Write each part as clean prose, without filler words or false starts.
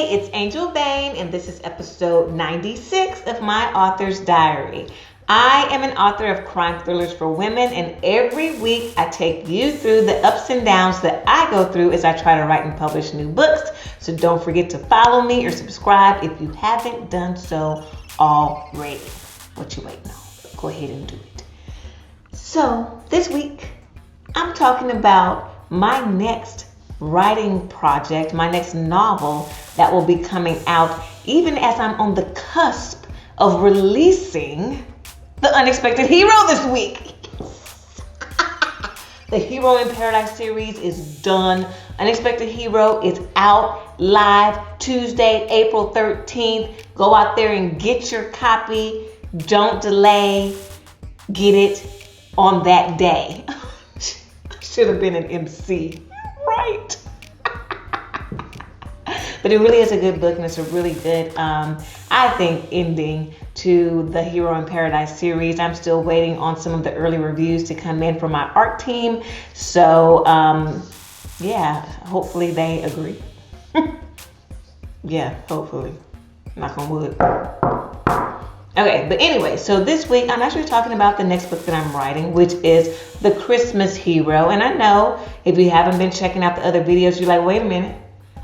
it's Angel Vane, and this is episode 96 of my author's diary. I am an author of crime thrillers for women, and every week I take you through the ups and downs that I go through as I try to write and publish new books. So don't forget to follow me or subscribe if you haven't done so already. What you waiting on? Go ahead and do it. So this week I'm talking about my next writing project, my next novel that will be coming out even as I'm on the cusp of releasing The Unexpected Hero this week. The Hero in Paradise series is done. Unexpected Hero is out live Tuesday, April 13th. Go out there and get your copy. Don't delay. Get it on that day. Should have been an MC. Right. But it really is a good book, and it's a really good, I think, ending to the Hero in Paradise series. I'm still waiting on some of the early reviews to come in from my art team. So, hopefully they agree. Yeah, hopefully. Knock on wood. Okay, but anyway, so this week I'm actually talking about the next book that I'm writing, which is The Christmas Hero. And I know if you haven't been checking out the other videos, you're like, wait a minute.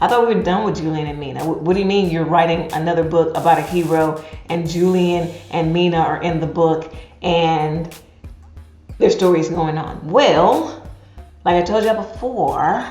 I thought we were done with Julian and Mina. What do you mean you're writing another book about a hero and Julian and Mina are in the book and their story is going on? Well, like I told you before,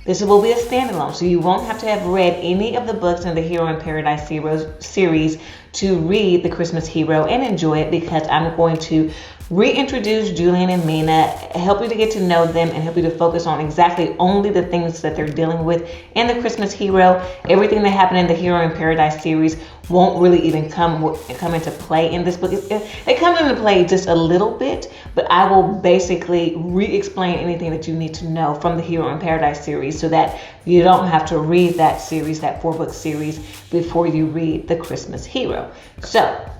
this will be a standalone, so you won't have to have read any of the books in the Hero in Paradise series to read The Christmas Hero and enjoy it, because I'm going to reintroduce Julian and Mina, help you to get to know them, and help you to focus on exactly only the things that they're dealing with in The Christmas Hero. Everything that happened in the Hero in Paradise series won't really even come into play in this book. It comes into play just a little bit, but I will basically re-explain anything that you need to know from the Hero in Paradise series so that you don't have to read that series, that 4-book series, before you read The Christmas Hero. So,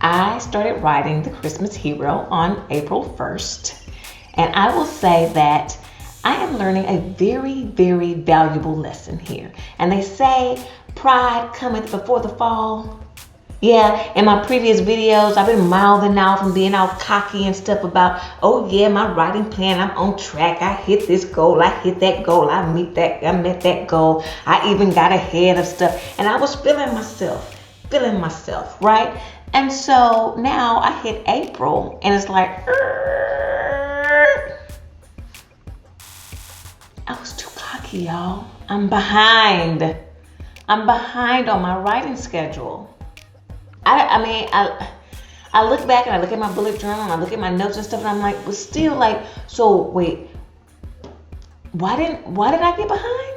I started writing The Christmas Hero on April 1st, and I will say that I am learning a very, very valuable lesson here. And they say pride cometh before the fall. Yeah, in my previous videos, I've been mouthing off and being all cocky and stuff about, oh yeah, my writing plan, I'm on track. I hit this goal, I hit that goal, I met that goal. I even got ahead of stuff. And I was feeling myself, right? And so now I hit April and it's like, I was too cocky, y'all. I'm behind on my writing schedule. I look back and I look at my bullet journal and I look at my notes and stuff, and I'm like, but still, like, so wait, why did I get behind?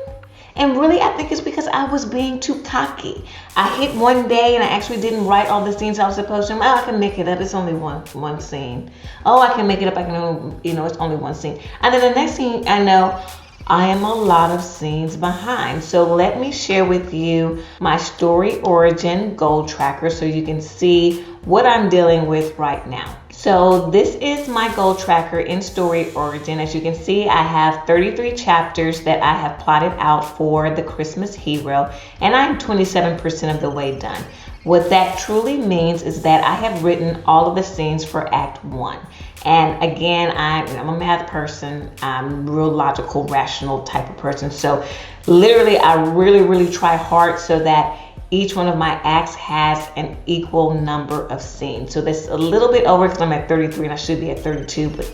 And really, I think it's because I was being too cocky. I hit one day and I actually didn't write all the scenes I was supposed to. Oh, I can make it up. It's only one scene. Oh, I can make it up. It's only one scene. And then the next scene, I know I am a lot of scenes behind. So let me share with you my story origin goal tracker so you can see what I'm dealing with right now. So this is my goal tracker in story origin. As you can see, I have 33 chapters that I have plotted out for The Christmas Hero, and I'm 27% of the way done. What that truly means is that I have written all of the scenes for Act 1. And again, I'm a math person. I'm a real logical, rational type of person. So literally, I really, really try hard so that each one of my acts has an equal number of scenes. So that's a little bit over because I'm at 33 and I should be at 32, but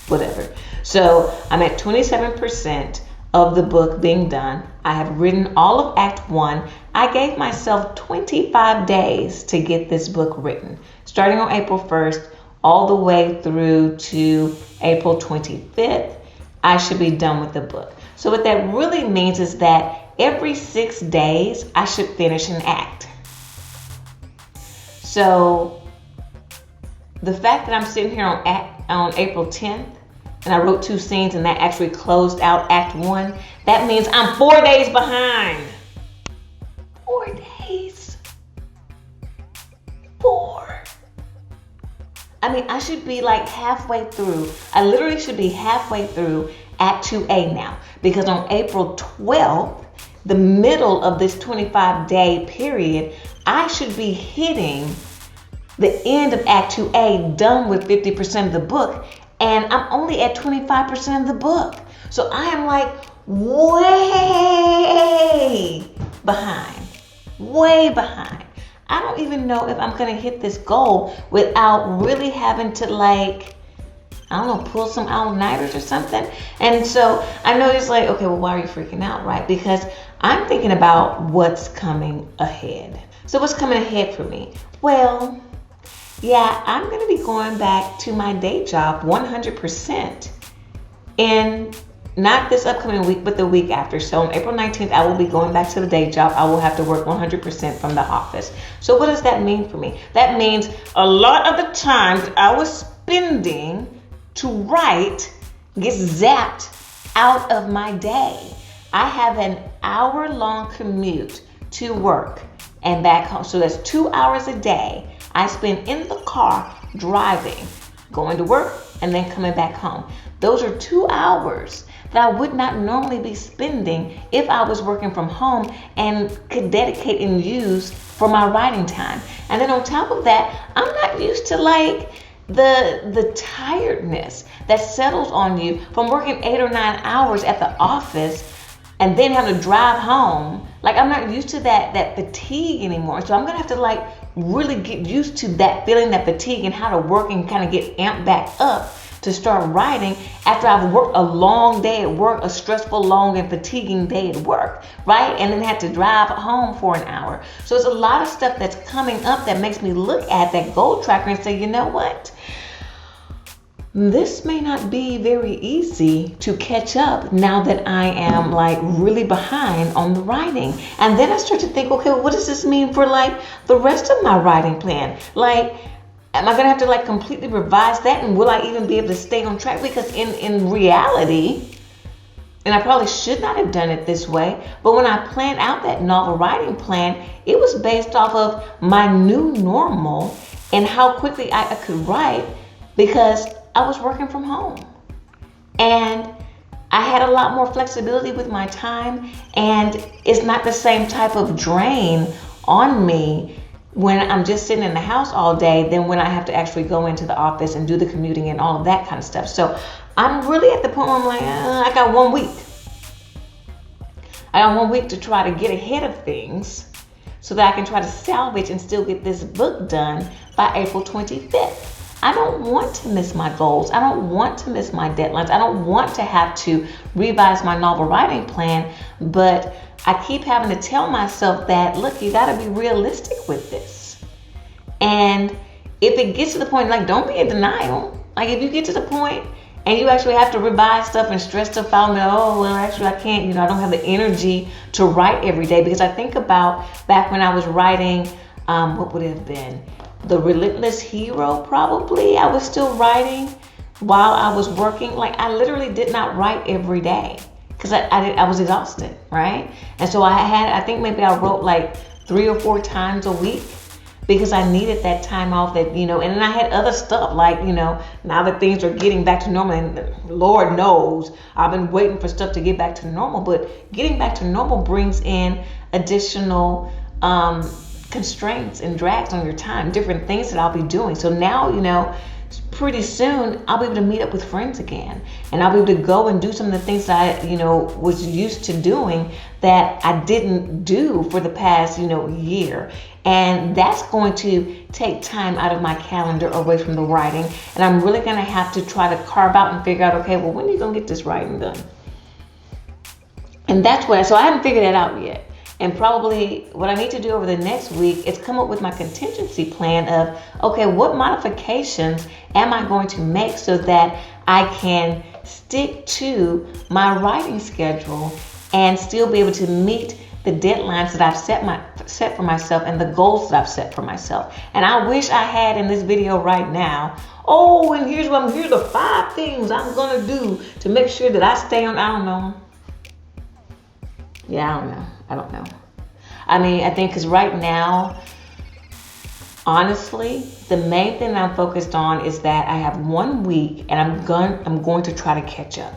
whatever. So I'm at 27% of the book being done. I have written all of Act 1. I gave myself 25 days to get this book written, starting on April 1st all the way through to April 25th. I should be done with the book. So what that really means is that every 6 days, I should finish an act. So the fact that I'm sitting here on April 10th and I wrote 2 scenes and that actually closed out Act 1, that means I'm 4 days behind. 4 days. 4. I mean, I should be like halfway through. I literally should be halfway through Act 2A now, because on April 12th, the middle of this 25-day period, I should be hitting the end of Act 2A, done with 50% of the book, and I'm only at 25% of the book. So I am like way behind. I don't even know if I'm going to hit this goal without really having to pull some all-nighters or something. And so I know it's like, okay, well, why are you freaking out, right? Because I'm thinking about what's coming ahead. So what's coming ahead for me? Well, yeah, I'm going to be going back to my day job 100% in not this upcoming week, but the week after. So on April 19th, I will be going back to the day job. I will have to work 100% from the office. So what does that mean for me? That means a lot of the time that I was spending to write gets zapped out of my day. I have an hour-long commute to work and back home. So that's 2 hours a day I spend in the car driving, going to work, and then coming back home. Those are 2 hours that I would not normally be spending if I was working from home and could dedicate and use for my writing time. And then on top of that, I'm not used to the tiredness that settles on you from working 8 or 9 hours at the office and then having to drive home. I'm not used to that fatigue anymore. So I'm gonna have to really get used to that feeling, that fatigue, and how to work and kind of get amped back up to start writing after I've worked a long day at work, a stressful, long, and fatiguing day at work, right? And then had to drive home for an hour. So it's a lot of stuff that's coming up that makes me look at that goal tracker and say, you know what? This may not be very easy to catch up now that I am really behind on the writing. And then I start to think, okay, what does this mean for the rest of my writing plan? Am I going to have to completely revise that? And will I even be able to stay on track? Because in reality, and I probably should not have done it this way, but when I planned out that novel writing plan, it was based off of my new normal and how quickly I could write because I was working from home. And I had a lot more flexibility with my time, and it's not the same type of drain on me when I'm just sitting in the house all day than when I have to actually go into the office and do the commuting and all of that kind of stuff. So I'm really at the point where I'm I got 1 week. I got 1 week to try to get ahead of things so that I can try to salvage and still get this book done by April 25th. I don't want to miss my goals. I don't want to miss my deadlines. I don't want to have to revise my novel writing plan, but I keep having to tell myself that, look, you got to be realistic with this. And if it gets to the point, don't be in denial. If you get to the point and you actually have to revise stuff and stress stuff out and actually I can't, I don't have the energy to write every day, because I think about back when I was writing, what would it have been? The Relentless Hero, probably. I was still writing while I was working. I literally did not write every day because I was exhausted, right? And so I think maybe I wrote 3 or 4 times a week because I needed that time off and then I had other stuff now that things are getting back to normal, and Lord knows I've been waiting for stuff to get back to normal, but getting back to normal brings in additional constraints and drags on your time, different things that I'll be doing. So now, pretty soon I'll be able to meet up with friends again, and I'll be able to go and do some of the things that I, was used to doing that I didn't do for the past, year. And that's going to take time out of my calendar away from the writing. And I'm really going to have to try to carve out and figure out, okay, well, when are you going to get this writing done? And so I haven't figured that out yet. And probably what I need to do over the next week is come up with my contingency plan of, okay, what modifications am I going to make so that I can stick to my writing schedule and still be able to meet the deadlines that I've set for myself and the goals that I've set for myself. And I wish I had in this video right now, and here's the 5 things I'm going to do to make sure that I stay on, I don't know. I don't know. I think because right now, honestly, the main thing I'm focused on is that I have 1 week and I'm going to try to catch up.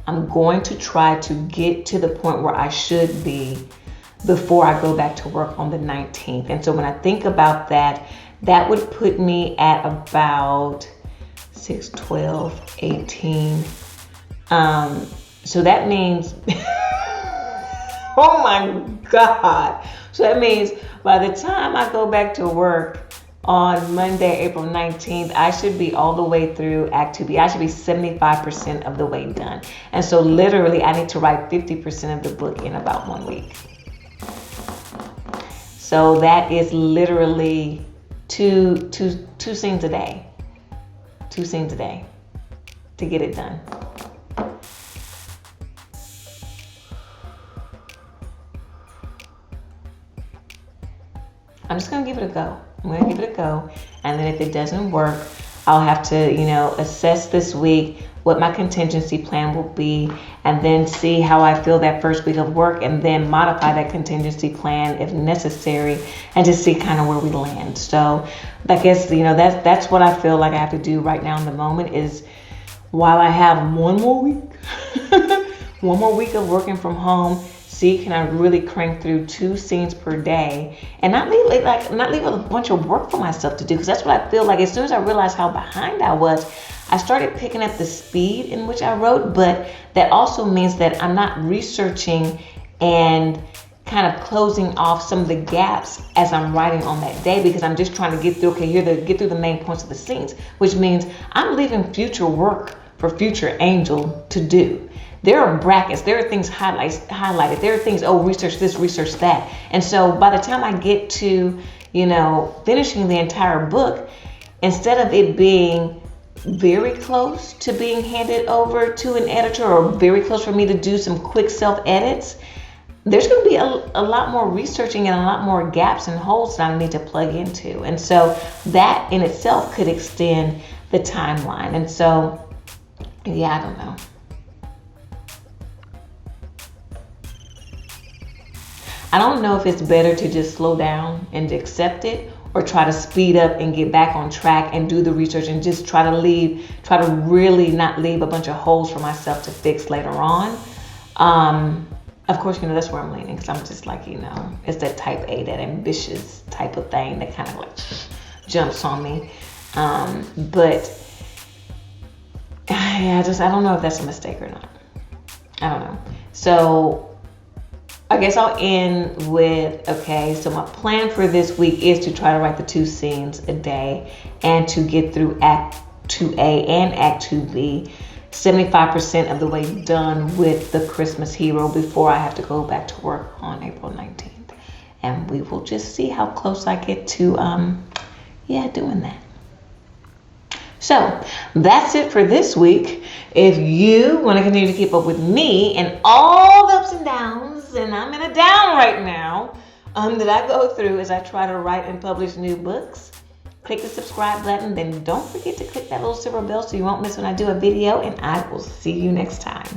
I'm going to try to get to the point where I should be before I go back to work on the 19th. And so when I think about that, that would put me at about 6, 12, 18. So that means, oh my God. So that means by the time I go back to work on Monday, April 19th, I should be all the way through Act 2B. I should be 75% of the way done. And so literally I need to write 50% of the book in about 1 week. So that is literally two scenes a day. 2 scenes a day to get it done. I'm just going to give it a go. I'm going to give it a go. And then if it doesn't work, I'll have to, assess this week what my contingency plan will be, and then see how I feel that first week of work, and then modify that contingency plan if necessary, and just see kind of where we land. So I guess, that's what I feel like I have to do right now in the moment, is while I have one more week of working from home, see, can I really crank through 2 scenes per day and not leave a bunch of work for myself to do? Because that's what I feel like. As soon as I realized how behind I was, I started picking up the speed in which I wrote, but that also means that I'm not researching and kind of closing off some of the gaps as I'm writing on that day, because I'm just trying to get through the main points of the scenes, which means I'm leaving future work for future Angel to do. There are brackets, there are things highlighted, there are things, research this, research that. And so by the time I get to, finishing the entire book, instead of it being very close to being handed over to an editor, or very close for me to do some quick self-edits, there's going to be a lot more researching and a lot more gaps and holes that I need to plug into. And so that in itself could extend the timeline. And so, yeah, I don't know. I don't know if it's better to just slow down and accept it, or try to speed up and get back on track and do the research and just try to really not leave a bunch of holes for myself to fix later on. Of course, that's where I'm leaning, because I'm just like, it's that type A, that ambitious type of thing that kind of like jumps on me. But yeah, I don't know if that's a mistake or not. I don't know. So I guess I'll end with, so my plan for this week is to try to write the 2 scenes a day and to get through Act 2A and Act 2B, 75% of the way done with the Christmas Hero before I have to go back to work on April 19th. And we will just see how close I get to, doing that. So that's it for this week. If you want to continue to keep up with me and all the ups and downs, and I'm in a down right now, that I go through as I try to write and publish new books, click the subscribe button. Then don't forget to click that little silver bell so you won't miss when I do a video, and I will see you next time.